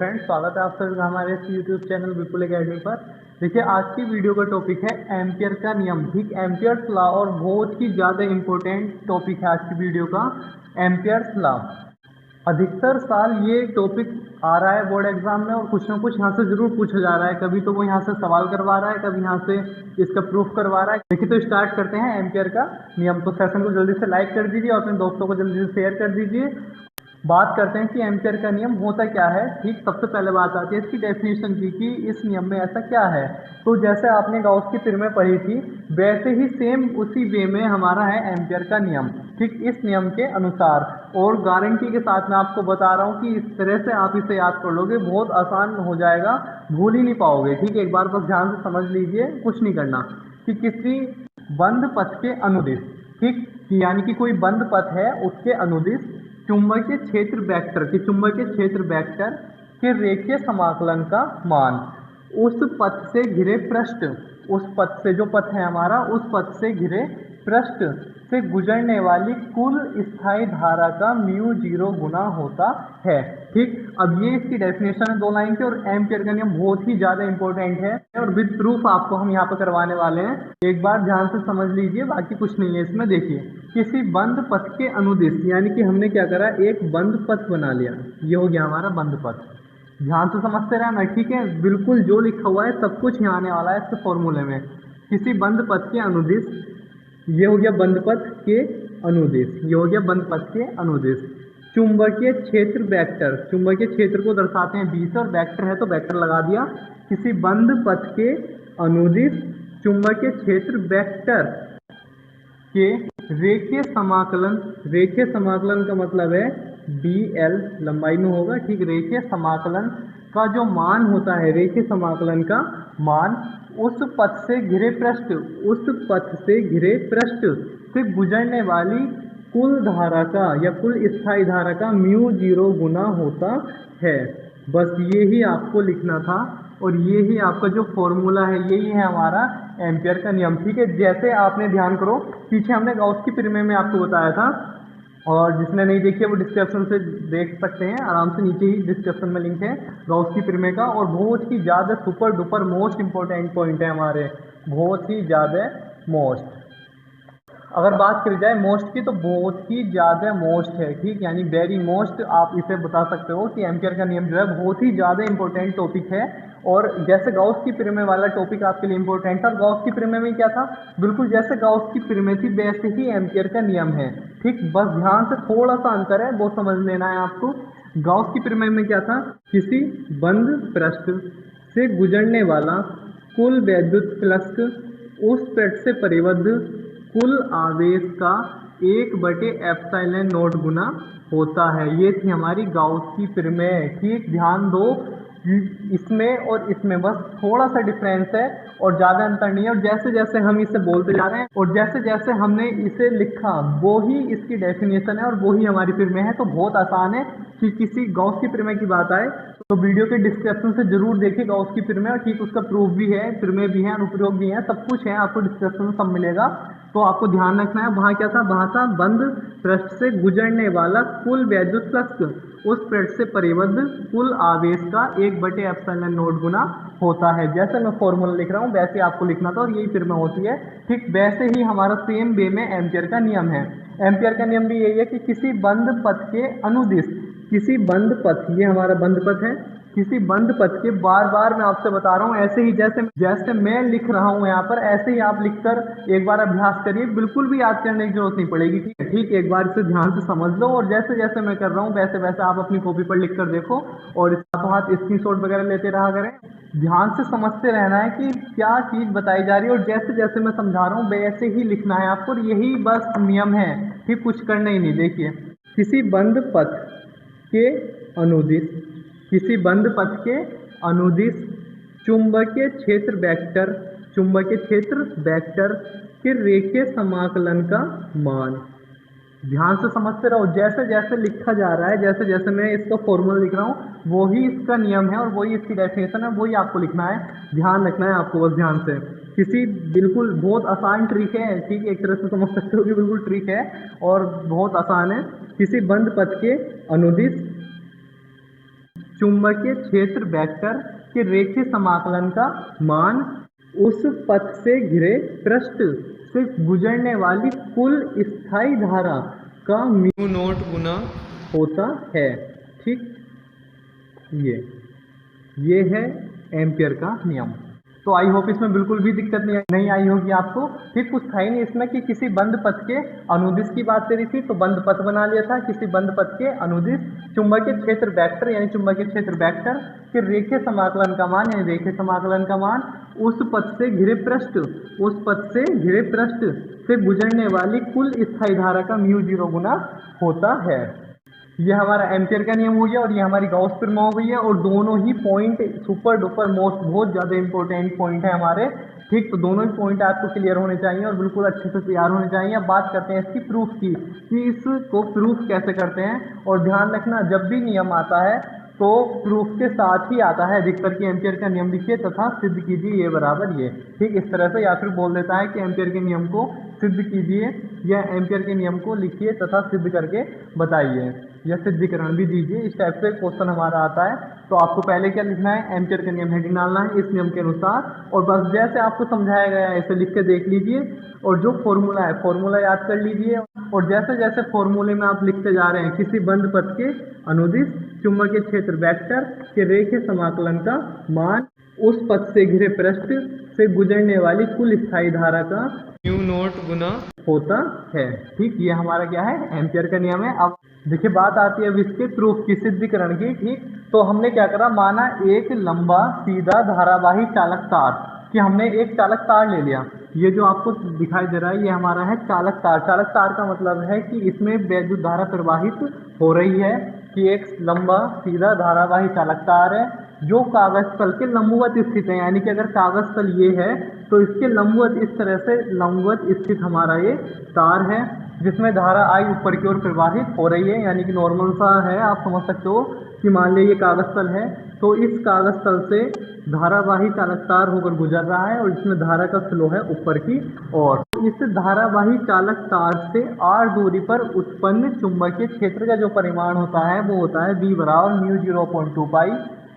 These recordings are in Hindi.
फ्रेंड्स, स्वागत है आप सभी का हमारे इस यूट्यूब चैनल विपुल एकेडमी पर। देखिए, आज की वीडियो का टॉपिक है एम्पियर का नियम। ठीक, एम्पियर्स लॉ, और बहुत ही ज़्यादा इम्पोर्टेंट टॉपिक है आज की वीडियो का, एम्पियर्स लॉ। अधिकतर साल ये टॉपिक आ रहा है बोर्ड एग्जाम में, और कुछ ना कुछ यहाँ से जरूर पूछा जा रहा है। कभी तो वो यहाँ से सवाल करवा रहा है, कभी यहाँ से इसका प्रूफ करवा रहा है। देखिए, तो स्टार्ट करते हैं एम्पियर का नियम। तो सेशन को जल्दी से लाइक कर दीजिए और अपने दोस्तों को जल्दी से शेयर कर दीजिए। बात करते हैं कि एम्पियर का नियम होता क्या है। ठीक, सबसे पहले बात आती है इसकी डेफिनेशन की कि इस नियम में ऐसा क्या है। तो जैसे आपने गाउस की पिर में पढ़ी थी, वैसे ही सेम उसी वे में हमारा है एम्पियर का नियम। ठीक, इस नियम के अनुसार, और गारंटी के साथ मैं आपको बता रहा हूँ कि इस तरह से आप इसे याद कर लोगे, बहुत आसान हो जाएगा, भूल ही नहीं पाओगे। ठीक, एक बार बस ध्यान से समझ लीजिए, कुछ नहीं करना। कि किसी बंद पथ के अनुदिश, ठीक, यानी कि कोई बंद पथ है, उसके अनुदिश चुंबकीय क्षेत्र वेक्टर के रेखीय समाकलन का मान उस पथ से घिरे पृष्ठ, उस पथ से, जो पथ है हमारा, उस पथ से घिरे पृष्ठ से गुजरने वाली कुल स्थायी धारा का μ0 गुना होता है। ठीक, अब ये इसकी डेफिनेशन है 2 लाइन की, और एम्पियर का नियम बहुत ही ज्यादा इंपॉर्टेंट है, और विद प्रूफ आपको हम यहाँ पे करवाने वाले हैं। एक बार ध्यान से समझ लीजिए, बाकी कुछ नहीं है इसमें। देखिए, किसी बंद पथ के अनुदिश, यानी कि हमने क्या करा, एक बंद पथ बना लिया, ये हो गया हमारा बंद पथ। ध्यान से समझते रहना, ठीक है, बिल्कुल जो लिखा हुआ है सब कुछ यहाँ आने वाला है इसके फॉर्मूले में। किसी बंद पथ के अनुदिश, ये हो गया बंद पथ के अनुदिश, ये हो गया बंद पथ के अनुदिश चुंबकीय क्षेत्र वेक्टर, चुंबकीय क्षेत्र को दर्शाते हैं बी से, और वेक्टर है तो वेक्टर लगा दिया। किसी बंद पथ के अनुदिश चुंबकीय क्षेत्र वेक्टर के रेखीय समाकलन, रेखीय समाकलन का मतलब है dl लंबाई में होगा। ठीक, रेखीय समाकलन का जो मान होता है, रेखीय समाकलन का मान उस पथ से घिरे पृष्ठ, उस पथ से घिरे पृष्ठ से गुजरने वाली कुल धारा का या कुल स्थायी धारा का μ0 गुना होता है। बस ये ही आपको लिखना था, और ये ही आपका जो फॉर्मूला है, यही है हमारा एम्पियर का नियम। ठीक है, जैसे आपने ध्यान करो, पीछे हमने गाउस की प्रमेय में आपको बताया था, और जिसने नहीं देखी है वो डिस्क्रिप्शन से देख सकते हैं आराम से, नीचे ही डिस्क्रिप्शन में लिंक है गाउस की प्रमेय का। और बहुत ही ज़्यादा super duper most important point है हमारे, बहुत ही ज़्यादा मोस्ट। अगर बात करी जाए मोस्ट की, तो बहुत ही ज़्यादा मोस्ट है। ठीक, यानी वेरी मोस्ट आप इसे बता सकते हो कि एम्पियर का नियम जो है बहुत ही ज़्यादा इंपॉर्टेंट टॉपिक है। और जैसे गाउस की प्रमेय वाला टॉपिक आपके लिए इंपॉर्टेंट था, गाउस की प्रमेय में क्या था, बिल्कुल जैसे गाउस की प्रमेय थी वैसे ही एम्पियर का नियम है। ठीक, बस ध्यान से, थोड़ा सा अंतर है, वो समझ लेना है आपको। गाउस की प्रमेय में क्या था, किसी बंद पृष्ठ से गुजरने वाला कुल वैद्युत फ्लक्स उस पृष्ठ से परिबद्ध कुल आवेश का 1/ε0 गुना होता है। ये थी हमारी गाउस की प्रमेय। ठीक, ध्यान दो, इसमें और इसमें बस थोड़ा सा डिफरेंस है, और ज़्यादा अंतर नहीं है। और जैसे जैसे हम इसे बोलते जा रहे हैं, और जैसे जैसे हमने इसे लिखा, वो ही इसकी डेफिनेशन है, और वो ही हमारी प्रमेय है। तो बहुत आसान है कि किसी गाउस की प्रमेय की बात आए तो वीडियो के डिस्क्रिप्शन से जरूर देखिए गाउस की प्रमेय, और ठीक उसका प्रूफ भी है, प्रमेय भी है, अनुप्रयोग भी है, सब कुछ है, आपको डिस्क्रिप्शन में सब मिलेगा। तो आपको ध्यान रखना है, वहाँ क्या था, वहाँ था बंद पृष्ठ से गुजरने वाला कुल वैद्युत फ्लक्स उस पृष्ठ से परिबद्ध कुल आवेश का 1/ε0 गुना होता है। जैसे मैं फॉर्मूला लिख रहा हूँ वैसे आपको लिखना था, और यही प्रमेय होती है। ठीक, वैसे ही हमारा सेम वे में एम्पियर का नियम है। एम्पियर का नियम भी यही है कि किसी बंद पथ के अनुदिश, किसी बंद पथ, ये हमारा बंद पथ है, किसी बंद पथ के, बार बार मैं आपसे बता रहा हूँ, ऐसे ही जैसे जैसे मैं लिख रहा हूँ यहाँ पर, ऐसे ही आप लिखकर एक बार अभ्यास करिए, बिल्कुल भी याद करने की जरूरत नहीं पड़ेगी। ठीक है, ठीक, एक बार इसे ध्यान से समझ लो, और जैसे जैसे मैं कर रहा हूँ वैसे वैसे आप अपनी कॉपी पर लिख कर देखो, और हाथों हाथ स्क्रीनशॉट वगैरह लेते रहा करें। ध्यान से समझते रहना है कि क्या चीज़ बताई जा रही है, और जैसे जैसे मैं समझा रहा हूँ वैसे ही लिखना है आपको, और यही बस नियम है। ठीक, कुछ करना ही नहीं। देखिए, किसी बंद पथ के अनुदिश, किसी बंद पथ के अनुदिश चुंबकीय क्षेत्र वेक्टर, चुंबकीय क्षेत्र वेक्टर के रेखीय समाकलन का मान। ध्यान से समझते रहो, जैसे जैसे लिखा जा रहा है, जैसे जैसे मैं इसका फॉर्मूला लिख रहा हूँ, वही इसका नियम है, और वही इसकी डेफिनेशन है, वही आपको लिखना है। ध्यान रखना है आपको बस ध्यान से। किसी, बिल्कुल बहुत आसान ट्रिक है। ठीक, एक तरह से समझ सकते हो कि बिल्कुल ट्रिक है और बहुत आसान है। किसी बंद पथ के अनुदिश चुंबकीय क्षेत्र वेक्टर के रेखीय समाकलन का मान उस पथ से घिरे पृष्ठ से गुजरने वाली कुल स्थायी धारा का म्यू नॉट गुना होता है। ठीक, ये है एम्पियर का नियम। तो आई होप इसमें बिल्कुल भी दिक्कत नहीं आई होगी आपको। ठीक, कुछ था ही नहीं इसमें कि किसी बंद पथ के अनुदिश की बात करी थी तो बंद पथ बना लिया था। किसी बंद पथ के अनुदिश चुंबकीय क्षेत्र वेक्टर यानी चुंबकीय क्षेत्र वेक्टर के रेखीय समाकलन का मान यानी रेखीय समाकलन का मान उस पथ से घिरे पृष्ठ से गुजरने वाली कुल स्थायी धारा का म्यू 0 गुना होता है। ये हमारा एम्पियर का नियम हो गया और ये हमारी गॉस प्रमेय हो गई है। और दोनों ही पॉइंट सुपर डुपर मोस्ट बहुत ज़्यादा इंपॉर्टेंट पॉइंट है हमारे। ठीक, तो दोनों ही पॉइंट आपको क्लियर होने चाहिए और बिल्कुल अच्छे से तैयार होने चाहिए। अब बात करते हैं इसकी प्रूफ की कि इसको प्रूफ कैसे करते हैं। और ध्यान रखना, जब भी नियम आता है तो प्रूफ के साथ ही आता है। अधिकतर कि एम्पियर का नियम लिखिए तथा सिद्ध कीजिए ये बराबर ये। ठीक, इस तरह से या फिर बोल देता है कि एम्पियर के नियम को सिद्ध कीजिए या एम्पियर के नियम को लिखिए तथा सिद्ध करके बताइए या सिद्धीकरण भी दीजिए। इस टाइप से क्वेश्चन हमारा आता है। तो आपको पहले क्या लिखना है, एम्पियर का नियम हेडिंग डालना है इस नियम के अनुसार और बस जैसे आपको समझाया गया है ऐसे लिख के देख लीजिए। और जो फॉर्मूला है फॉर्मूला याद कर लीजिए। और जैसे जैसे फॉर्मूले में आप लिखते जा रहे हैं किसी बंद पथ के अनुदिश चुंबकीय क्षेत्र वेक्टर के रेखीय समाकलन का मान उस पथ से घिरे पृष्ठ से गुजरने वाली कुल स्थायी धारा का म्यू नॉट गुना होता है। ठीक, ये हमारा क्या है, एम्पियर का नियम है। अब देखिए बात आती है अब इसके प्रूफ की, सिद्धीकरण की। ठीक, तो हमने क्या करा, माना एक लंबा सीधा धारावाही चालक तार कि हमने एक चालक तार ले लिया। ये जो आपको दिखाई दे रहा है ये हमारा है चालक तार। चालक तार का मतलब है कि इसमें वैद्युत धारा प्रवाहित हो रही है कि एक लंबा सीधा धारावाही चालक तार है जो कागज तल के लंबवत स्थित है। यानी कि अगर कागज तल ये है तो इसके लंबवत इस तरह से लंबवत स्थित हमारा ये तार है जिसमें धारा आई ऊपर की ओर प्रवाहित हो रही है। यानी कि नॉर्मल सा है, आप समझ सकते हो कि मान लीजिए ये कागज तल है तो इस कागज तल से धारावाही चालक तार होकर गुजर रहा है और इसमें धारा का फ्लो है ऊपर की ओर। इस धारावाही चालक तार से r दूरी पर उत्पन्न चुंबकीय क्षेत्र का जो परिमाण होता है वो होता है v बराबर mu 0.2 pi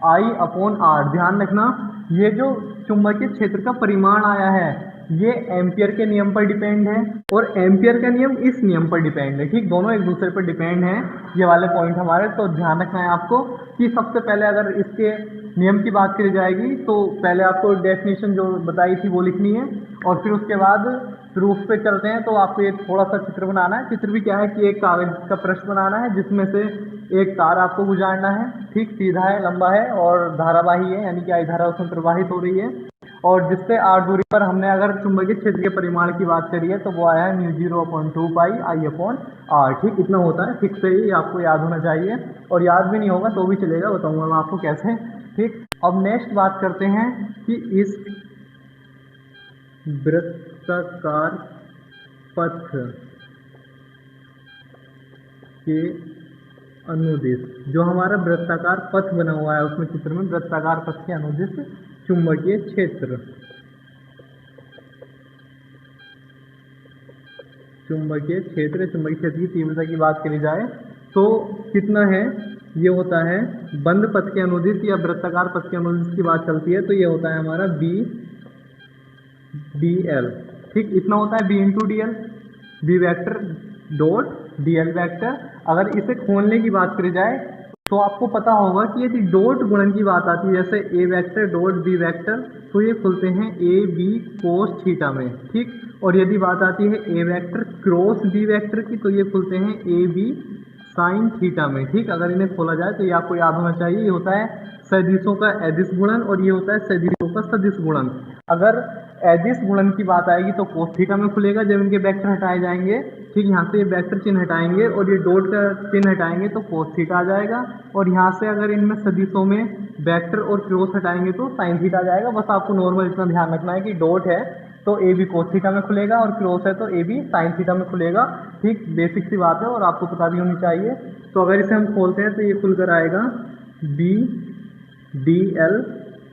I upon r। ध्यान रखना, ये जो चुंबकीय क्षेत्र का परिमाण आया है ये एम्पियर के नियम पर डिपेंड है और एम्पियर का नियम इस नियम पर डिपेंड है। ठीक, दोनों एक दूसरे पर डिपेंड हैं ये वाले पॉइंट हमारे। तो ध्यान रखना है आपको कि सबसे पहले अगर इसके नियम की बात करी जाएगी तो पहले आपको डेफिनेशन जो बताई थी वो लिखनी है और फिर उसके बाद प्रूफ पे चलते हैं। तो आपको ये थोड़ा सा चित्र बनाना है। चित्र भी क्या है कि एक कागज का पृष्ठ बनाना है जिसमें से एक तार आपको गुजारना है। ठीक, सीधा है, लंबा है और धारावाही है यानी कि आई धारा उसमें प्रवाहित हो रही है। और जिससे r दूरी पर हमने अगर चुंबकीय क्षेत्र के परिमाण की बात करी है तो वो आया है mu 0.2 pi I upon r। ठीक, इतना होता है। ठीक से ही आपको याद होना चाहिए और याद भी नहीं होगा तो भी चलेगा, बताऊंगा मैं आपको कैसे। ठीक, अब नेक्स्ट बात करते हैं कि इस वृत्ताकार पथ के अनुदिश जो हमारा वृत्ताकार पथ बना हुआ है उसमें चित्र में वृत्ताकार पथ के अनुदिश चुंबकीय क्षेत्र की तीव्रता की बात करी जाए तो कितना है, ये होता है बंद पथ के अनुदिश या वृत्ताकार पथ के अनुदिश की बात चलती है तो ये होता है हमारा b dl। ठीक, इतना होता है b into d l, b vector dot dl vector. अगर इसे खोलने की बात करी जाए तो आपको पता होगा कि यदि डॉट गुणन की बात आती है जैसे a vector dot b vector तो ये खुलते हैं a b कोस थीटा में। ठीक, और यदि बात आती है a vector cross b vector की तो ये खुलते हैं a b साइन थीटा में। ठीक, अगर इन्हें खोला जाए तो ये आपको याद होना चाहिए। ये होता है सदिशों का अदिश गुणन और ये होता है सदिशों का सदिश गुणन। अगर अदिश गुणन की बात आएगी तो कोस थीटा में खुलेगा जब इनके वेक्टर हटाए जाएंगे। ठीक, यहाँ से ये वेक्टर चिन्ह हटाएंगे और ये डॉट का चिन्ह हटाएंगे तो कोस थीटा आ जाएगा। और यहाँ से अगर इनमें सदिशों में वेक्टर और क्रॉस हटाएंगे तो साइन थीटा आ जाएगा। बस आपको नॉर्मल इतना ध्यान रखना है कि डॉट है तो ए बी कोस थीटा में खुलेगा और क्रॉस है तो ए बी साइन थीटा में खुलेगा। ठीक, बेसिक सी बात है और आपको पता भी होनी चाहिए। तो अगर इसे हम खोलते हैं तो ये खुलकर आएगा b d l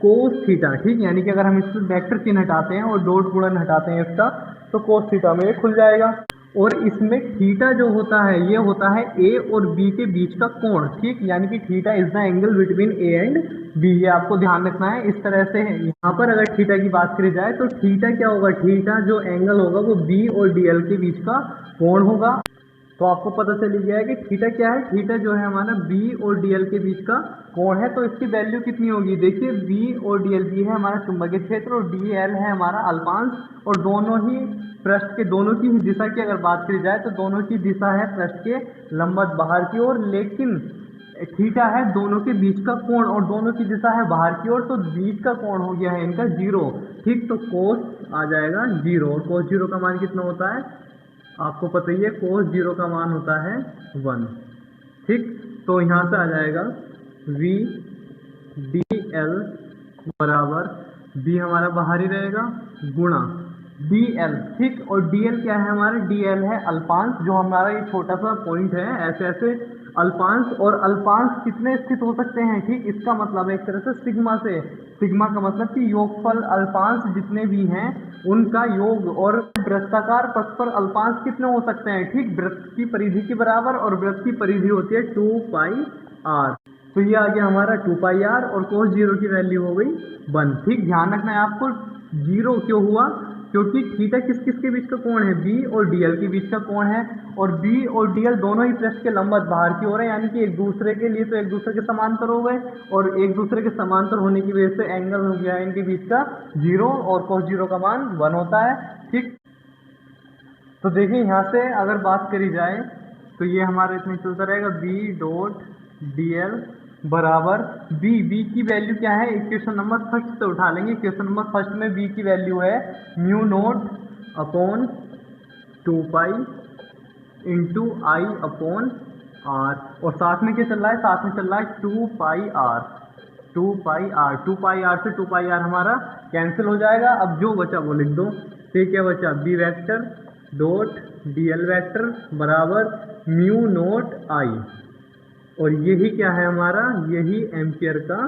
cos theta. ठीक, यानी कि अगर हम इस वेक्टर चिन्ह हटाते हैं और डॉट गुणन हटाते हैं इसका तो कोस थीटा में ये खुल जाएगा। और इसमें थीटा जो होता है ये होता है ए और बी के बीच का कोण, ठीक, यानी कि theta is the angle between a and b, ये आपको ध्यान रखना है। इस तरह से यहाँ पर अगर थीटा की बात करी जाए तो थीटा क्या होगा, थीटा जो एंगल होगा वो बी और डीएल के बीच का कोण होगा। तो आपको पता चल गया है कि थीटा क्या है, थीटा जो है हमारा बी और डीएल के बीच का कोण है। तो इसकी वैल्यू कितनी होगी, देखिए बी और डीएल, बी है हमारा चुंबकीय क्षेत्र और डीएल है हमारा अल्पांश, और दोनों ही पृष्ठ के, दोनों की दिशा की अगर बात करी जाए तो दोनों की दिशा है पृष्ठ के लंबवत बाहर की ओर, लेकिन थीटा है दोनों के बीच का कोण और दोनों की दिशा है बाहर की ओर, तो बीच का कोण हो गया है इनका 0, ठीक। तो कोस आ जाएगा 0, और कोस 0 का मान कितना होता है आपको पता ही है, कोस 0 का मान होता है 1, ठीक। तो यहाँ से आ जाएगा वी डी एल बराबर, बी हमारा बाहर ही रहेगा, गुणा डी एल, ठीक। और डी एल क्या है हमारा, डी एल है अल्पांश, जो हमारा ये छोटा सा पॉइंट है, ऐसे ऐसे अल्पांश, और अल्पांश कितने स्थित हो सकते हैं, ठीक। इसका मतलब है एक तरह से सिग्मा से, सिग्मा का मतलब कि योगफल अल्पांश जितने भी हैं उनका योग, और वृत्ताकार पथ पर अल्पांश कितने हो सकते हैं, ठीक, वृत्त की परिधि के बराबर, और वृत्त की परिधि होती है 2 पाई आर। तो ये आ गया हमारा 2 पाई आर, और कोस 0 की वैल्यू हो गई 1, ठीक। ध्यान रखना है आपको, 0 क्यों हुआ, क्योंकि थीटा किस किस के बीच का कोण है, बी और डीएल के बीच का कोण है, और बी और डीएल दोनों ही पृष्ठ के लंबवत बाहर की ओर है, यानी कि एक दूसरे के लिए तो एक दूसरे के समांतर हो गए, और एक दूसरे के समांतर होने की वजह से एंगल हो गया इनके बीच का 0, और कोस 0 का मान 1 होता है, ठीक। तो देखिए यहाँ से अगर बात करी जाए तो ये हमारा इसमें चलता रहेगा बी डॉट डी एल बराबर बी की वैल्यू क्या है, इक्वेशन नंबर फर्स्ट से उठा लेंगे। इक्वेशन नंबर फर्स्ट में बी की वैल्यू है mu naught upon 2 pi into I upon r, और साथ में क्या चल रहा है, साथ में चल रहा है 2 pi r, 2 pi r, 2 pi r से 2 पाई आर हमारा कैंसिल हो जाएगा। अब जो बचा वो लिख दो, तो क्या बचा, b vector dot d l vector बराबर म्यू नोट आई, और यही क्या है हमारा, यही एम्पियर का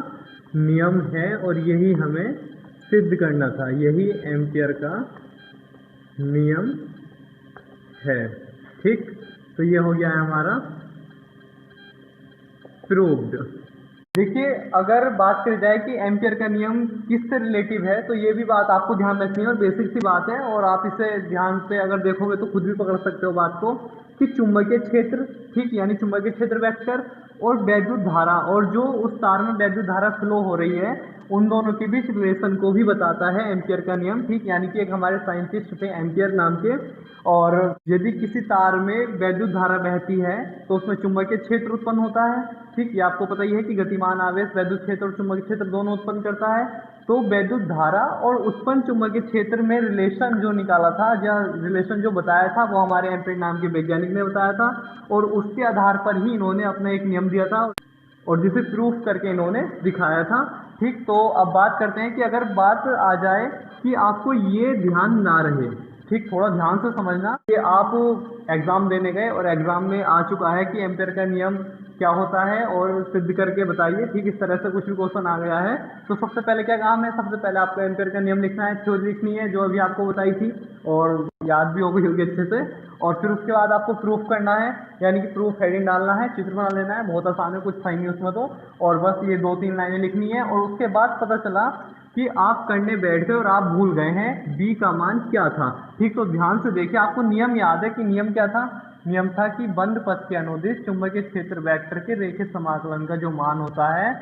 नियम है, और यही हमें सिद्ध करना था, यही एम्पियर का नियम है, ठीक। तो ये हो गया है हमारा प्रूव्ड। देखिए अगर बात करी जाए कि एम्पियर का नियम किससे रिलेटिव है, तो ये भी बात आपको ध्यान रखनी है, और बेसिक सी बात है, और आप इसे ध्यान से अगर देखोगे तो खुद भी पकड़ सकते हो बात को, कि चुंबकीय क्षेत्र, ठीक, यानी चुंबकीय क्षेत्र वेक्टर और वैद्युत धारा, और जो उस तार में वैद्युत धारा फ्लो हो रही है, उन दोनों के बीच रिलेशन को भी बताता है एम्पियर का नियम, ठीक। यानी कि एक हमारे साइंटिस्ट थे एम्पियर नाम के, और यदि किसी तार में वैद्युत धारा बहती है तो उसमें चुंबकीय क्षेत्र उत्पन्न होता है, ठीक। ये आपको पता ही है कि गतिमान आवेश वैद्युत क्षेत्र और चुंबकीय क्षेत्र दोनों उत्पन्न करता है। तो वैद्युत धारा और उत्पन्न चुंबकीय क्षेत्र में रिलेशन जो निकाला था, या रिलेशन जो बताया था, वो हमारे एम्पियर नाम के वैज्ञानिक ने बताया था, और उसके आधार पर ही इन्होंने अपना एक नियम दिया था, और जिसे प्रूफ करके इन्होंने दिखाया था, ठीक। तो अब बात करते हैं कि अगर बात आ जाए कि आपको ये ध्यान ना रहे, ठीक, थोड़ा ध्यान से समझना कि आप एग्जाम देने गए और एग्जाम में आ चुका है कि एम्पियर का नियम क्या होता है और सिद्ध करके बताइए, ठीक। इस तरह से कुछ भी क्वेश्चन आ गया है तो सबसे पहले क्या काम है, सबसे पहले आपको एम्पियर का नियम लिखना है, थ्योरी लिखनी है जो अभी आपको बताई थी और याद भी हो गई होगी अच्छे से, और फिर उसके बाद आपको प्रूफ करना है, यानी कि प्रूफ हेडिंग डालना है, चित्र बना लेना है, बहुत आसान है, कुछ था नहीं उसमें तो, और बस ये 2-3 लाइनें लिखनी है। और उसके बाद पता चला कि आप करने बैठ गए और आप भूल गए हैं बी का मान क्या था, ठीक। तो ध्यान से देखिए, आपको नियम याद है कि नियम क्या था, नियम था कि बंद पथ के अनुदिश चुंबकीय क्षेत्र वेक्टर के रेखीय समाकलन का जो मान होता है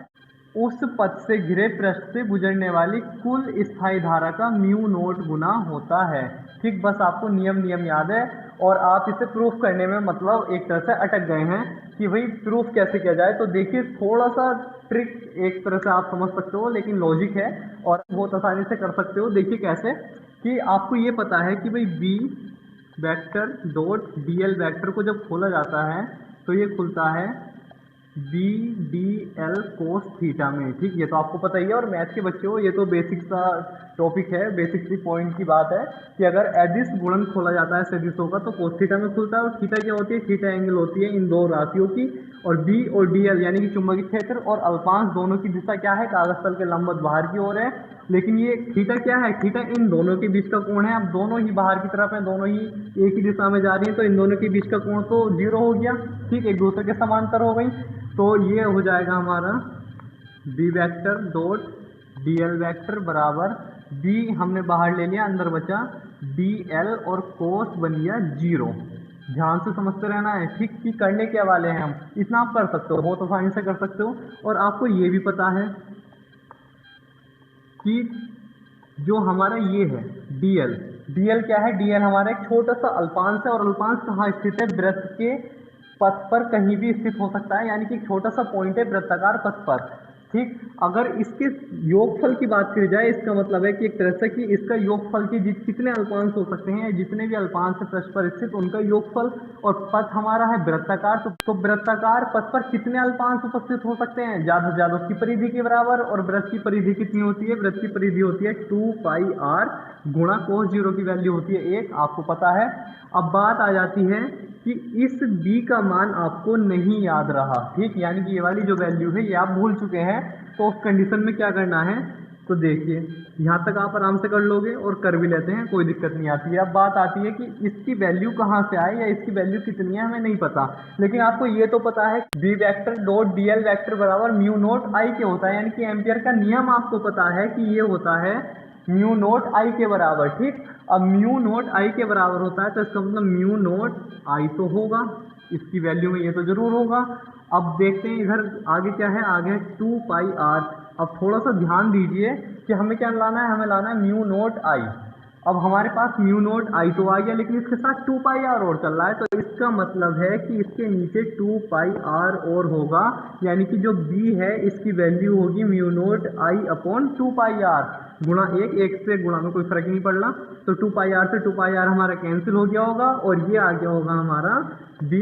उस पथ से घिरे पृष्ठ से गुजरने वाली कुल स्थायी धारा का म्यू नोट गुना होता है, ठीक। बस आपको नियम याद है और आप इसे प्रूफ करने में मतलब एक तरह से अटक गए हैं कि भाई प्रूफ कैसे किया जाए। तो देखिए थोड़ा सा ट्रिक एक तरह से आप समझ सकते हो, लेकिन लॉजिक है और बहुत आसानी से कर सकते हो। देखिए कैसे, कि आपको ये पता है कि भाई b vector dot d l vector को जब खोला जाता है तो ये खुलता है b d l cos theta में। ठीक, ये तो आपको पता ही है, और मैथ के बच्चे हो ये तो बेसिक सा टॉपिक है, बेसिक सी पॉइंट की बात है कि अगर एडिस गुणन खोला जाता है सदिशों का तो कोस थीटा में खुलता है। और थीटा क्या होती है? थीटा एंगल होती है इन दो राशियों की। और बी और डी एल यानी कि चुंबकीय क्षेत्र और अल्पांश दोनों की दिशा क्या है? कागज तल के लंबवत बाहर की ओर है। लेकिन ये थीटा क्या है? थीटा इन दोनों के बीच का कोण है। अब दोनों ही बाहर की तरफ है, दोनों ही एक ही दिशा में जा रही है, तो इन दोनों के बीच का कोण तो जीरो हो गया। ठीक, एक दूसरे के समांतर हो गई। तो ये हो जाएगा हमारा b vector dot d l vector बराबर बी हमने बाहर ले लिया, अंदर बचा डी एल और कोस बन गया जीरो। ध्यान से समझते रहना है। ठीक, कि करने क्या वाले हैं हम, इतना आप कर सकते हो, बहुत आसानी से कर सकते हो। और आपको ये भी पता है कि जो हमारा ये है डीएल, डीएल क्या है? डीएल हमारा एक छोटा सा अल्पांश है। और अल्पांश कहाँ स्थित है? वृत्त के पथ पर कहीं भी स्थित हो सकता है, यानी कि एक छोटा सा पॉइंट है वृत्ताकार पथ पर। ठीक, अगर इसके योगफल की बात की जाए, इसका मतलब है कि एक तरह से कि इसका योगफल की कितने अल्पांश हो सकते हैं, जितने भी अल्पांश है पृष्ठ पर स्थित उनका योगफल। और पथ हमारा है वृत्ताकार, तो वृत्ताकार पथ पर कितने अल्पांश उपस्थित हो सकते हैं? ज्यादा से ज्यादा उसकी परिधि के बराबर। और वृत्त की परिधि कितनी होती है? वृत्त की परिधि होती है 2πr गुणा कोस जीरो की वैल्यू होती है 1, आपको पता है। अब बात आ जाती है कि इस b का मान आपको नहीं याद रहा। ठीक, यानी कि ये वाली जो वैल्यू है ये आप भूल चुके हैं। तो उस कंडीशन में क्या करना है? तो देखिए, यहाँ तक आप आराम से कर लोगे और कर भी लेते हैं, कोई दिक्कत नहीं आती है। अब बात आती है कि इसकी वैल्यू कहाँ से आए या इसकी वैल्यू कितनी है, हमें नहीं पता। लेकिन आपको ये तो पता है b vector dot d l vector बराबर म्यू नोट आई के होता है, यानी कि एम्पियर का नियम आपको पता है कि ये होता है म्यू नोट आई के बराबर। ठीक, अब म्यू नोट आई के बराबर होता है तो इसका मतलब म्यू नोट आई तो होगा, इसकी वैल्यू में ये तो जरूर होगा। अब देखते हैं इधर आगे क्या है, आगे 2πr। अब थोड़ा सा ध्यान दीजिए कि हमें क्या लाना है, हमें लाना है म्यू नोट आई। अब हमारे पास म्यू नोट आई तो आ गया, लेकिन इसके साथ 2πr और चल रहा है, तो इसका मतलब है कि इसके नीचे 2πr और होगा, यानी कि जो b है इसकी वैल्यू होगी म्यू नोट आई अपॉन 2πr गुणा 1, 1 से गुणा में कोई फर्क नहीं पड़ना। तो 2πr से 2πr हमारा कैंसिल हो गया होगा, और ये आ गया होगा हमारा b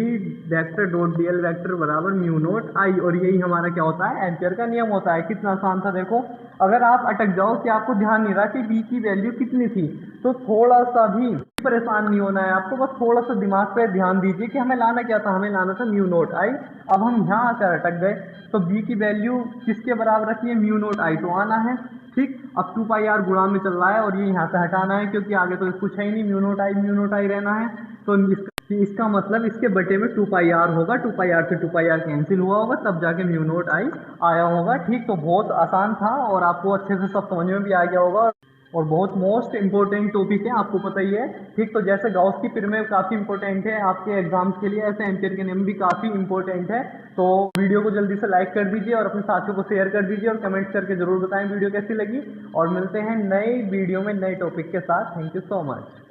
vector dot d l vector बराबर म्यू नोट आई। और यही हमारा क्या होता है? एम्पियर का नियम होता है। कितना आसान था देखो। अगर आप अटक जाओ कि आपको ध्यान नहीं रहा कि b की वैल्यू कितनी थी, तो थोड़ा सा भी परेशान नहीं होना है आपको, बस थोड़ा सा दिमाग पे ध्यान दीजिए कि हमें लाना क्या था, हमें लाना था म्यू नोट आई। अब हम यहाँ आकर अटक गए, तो b की वैल्यू किसके बराबर रखी है? म्यू नोट आई तो आना है। ठीक, अब 2πr गुणा में चल रहा है और ये यहाँ से हटाना है, क्योंकि आगे तो कुछ है ही नहीं, म्यू नोट आई रहना है। तो इसका मतलब इसके बटे में 2πr होगा, 2πr से 2πr कैंसिल हुआ होगा, तब जाके म्यू नोट आई आया होगा। ठीक, तो बहुत आसान था और आपको अच्छे से सब समझ में भी आ गया होगा, और बहुत मोस्ट इंपॉर्टेंट टॉपिक है, आपको पता ही है। ठीक, तो जैसे गाउस की पिरामिड काफ़ी इंपॉर्टेंट है आपके एग्जाम्स के लिए, ऐसे एम्पियर के नियम भी काफ़ी इंपॉर्टेंट है। तो वीडियो को जल्दी से लाइक कर दीजिए और अपने साथियों को शेयर कर दीजिए, और कमेंट्स करके जरूर बताएं वीडियो कैसी लगी। और मिलते हैं नई वीडियो में नए टॉपिक के साथ। Thank you so much.